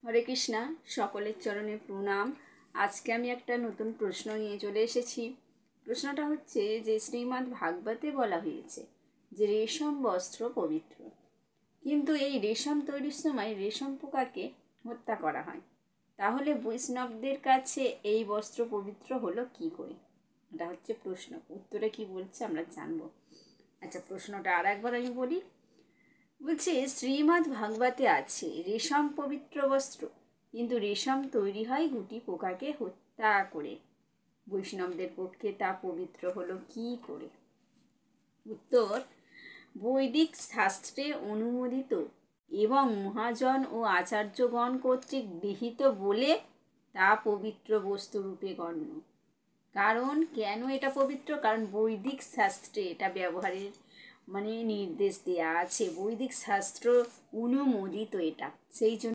হরে কৃষ্ণা, সকলের চরণে প্রণাম। আজকে আমি একটা নতুন প্রশ্ন নিয়ে চলে এসেছি। প্রশ্নটা হচ্ছে যে শ্রীমদ্ ভাগবতে বলা হয়েছে যে রেশম বস্ত্র পবিত্র, কিন্তু এই রেশম তৈরির সময় রেশম পোকাকে হত্যা করা হয়। তাহলে বৈষ্ণবদের কাছে এই বস্ত্র পবিত্র হলো কি করে? এটা হচ্ছে প্রশ্ন। উত্তরে কি বলছে আমরা জানবো। আচ্ছা, প্রশ্নটা আর একবার আমি বলি। বলছে শ্রীমদ্ ভাগবতে আছে রেশম পবিত্র বস্ত্র, কিন্তু রেশম তৈরি হয় গুটি পোকাকে হত্যা করে। বৈষ্ণবদের পক্ষে তা পবিত্র হলো কি করে? উত্তর: বৈদিক শাস্ত্রে অনুমোদিত এবং মহাজন ও আচার্যগণ কর্তৃক গৃহীত বলে তা পবিত্র বস্তুরূপে গণ্য। কারণ কেন এটা পবিত্র? কারণ বৈদিক শাস্ত্রে এটা ব্যবহারের নির্দেশ দেওয়া আছে, বৈদিক শাস্ত্র অনুমোদিত এটা, সেই জন্য